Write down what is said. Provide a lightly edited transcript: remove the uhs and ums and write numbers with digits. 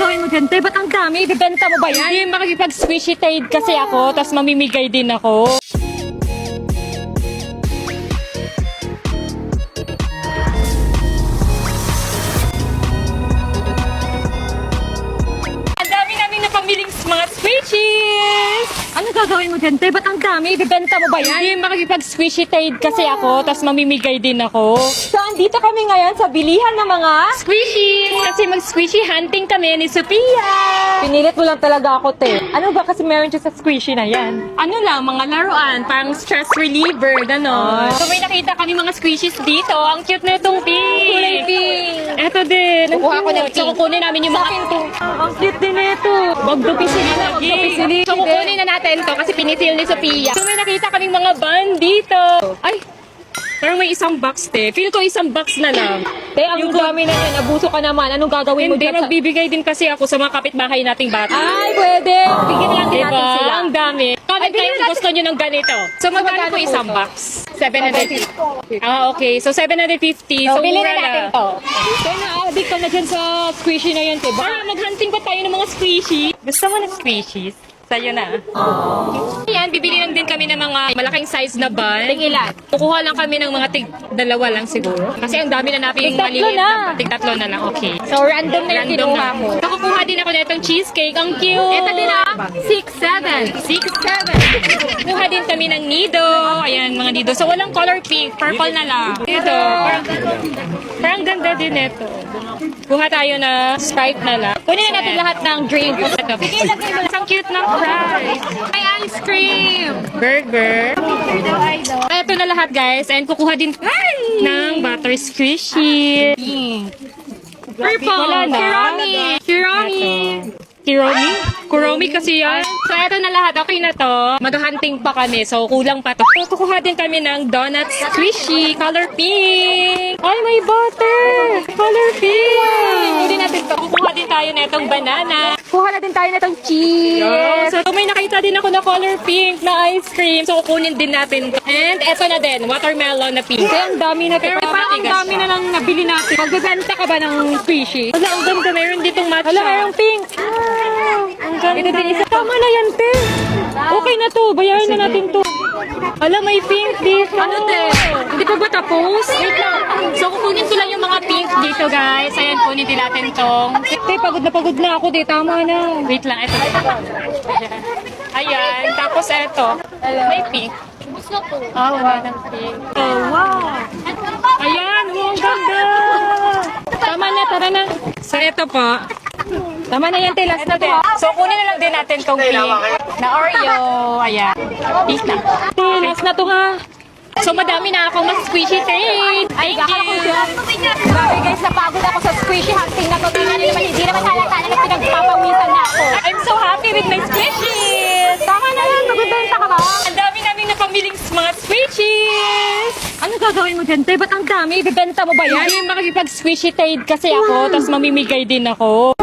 gagawin mo dyan, te? Ba't ang dami? Ibibenta mo ba yan? Hindi, makikipag-squishy trade kasi ako, tapos mamimigay din ako. Ang dami namin napamiling mga squishies! Ano gagawin mo dyan, te? Ba't ang dami? Ibibenta mo ba yan? Hindi, makikipag-squishy trade kasi ako, tapos mamimigay din ako. So, andito kami ngayon sa bilihan ng mga... Squishies! Kasi mag-squishy hunting kami ni Sophia! Pinilit mo lang talaga ako, te. Ano ba kasi meron dyan sa squishy na yan? Ano lang, mga laruan, parang stress reliever, gano'n. So may nakita kami mga squishies dito. Ang cute na itong pink. Kulay pink. Eto din. Ang Kukuha ko ng cute. So pink. kukunin namin yung mga... Ang cute din ito. Magdupisili lagi. Magdupisili. So kukunin na natin to kasi pinitil ni Sophia. So may nakita kaming mga band dito. Ay! Parang may isang box, te. Feel ko isang box na lang. Te, ang dami na yan. Abuso ka naman. Anong gagawin mo Hindi, dyan sa... nagbibigay din kasi ako sa mga kapitbahay nating bata. Ay, pwede. Bigyan na lang din natin sila. Ang dami. Comment Ay, bigyan kayo kung natin- gusto nyo ng ganito. So, magkano po isang po box? 750. Ah, okay. So, 750. So, Bili mura na natin lang. to. Te, na-addict ka na dyan sa squishy na yan, te. Baka Ah, maghunting pa tayo ng mga squishy. Gusto mo ng squishies? Sa'yo na. Yan, bibili lang din kami ng mga malaking size na bun. ilan? Kukuha lang kami ng mga dalawa lang siguro. Kasi ang dami na natin Tig-tatlo maliliit na. Tig-tatlo na lang, okay. So, random na yung Random kinuha na. mo. So, kukuha din ako na itong cheesecake. Ang cute! Ito din ah. 6-7. Kuha din kami ng nido. Ayan, mga nido. So, walang color pink. Purple na lang. Ito. Parang ganda din ito. Kuha tayo na stripe na lang. Kunin na natin lahat ng drinks. Ito. Ang cute ng fries. May ice cream. Burger. Ito na lahat, guys. And kukuha din ng butter squishy. Purple. Wala na. Kuromi. Kuromi? Kuromi kasi yan. So, eto na lahat. Okay na to. Maghahunting pa kami. So, kulang pa to. So, kukuha din kami ng donut squishy. Color pink. Ay, may butter. Color pink. Kunin natin to. Kukuha din tayo na itong banana. Kuha na din tayo na itong cheese. So, may nakita din ako na color pink na ice cream. So, kukunin din natin to. And eto na din. Watermelon na pink. Kaya ang dami na. Pero Parang ang matigas dami siya. na lang nabili natin. Magbebenta ka ba ng squishy? Wala, ang ganda. Meron ditong matcha. Wala, mayroong pink. Ang ganda. Ito din isa. Tama na yan, te. Okay na to. Bayaran na natin to. Ala, may pink dito. Ano, te? Hindi pa ba tapos? Wait lang. So, kukunin ko lang yung mga pink dito, guys. Ayan, kunin din natin tong. Te, pagod na ako, te. Tama na. Wait lang, ito. Ayan, tapos ito. May pink. Ah, wala ng pink. Oh, wow. Ayan, oh, ang ganda. Tama na, tara na. So, ito po. Tama na yan, te. Last na to. So, kunin na lang din natin tong pink na Oreo. Ayan. Pink na. Te, last na to ha. So, madami na akong mas squishy trade. Ay, Thank akala ko you. siya. Grabe guys, napagod ako sa squishy hunting na to. Tingnan naman, hindi naman halata na pinagpapawisan na ako. I'm so happy with my squishies. Tama na yan, magbibenta ka ba? Ang dami namin napamiling mga squishies. Ano gagawin mo dyan, te? Ba't ang dami? Ibibenta mo ba yan? Hindi, makikipag-squishy trade kasi ako, tapos mamimigay din ako.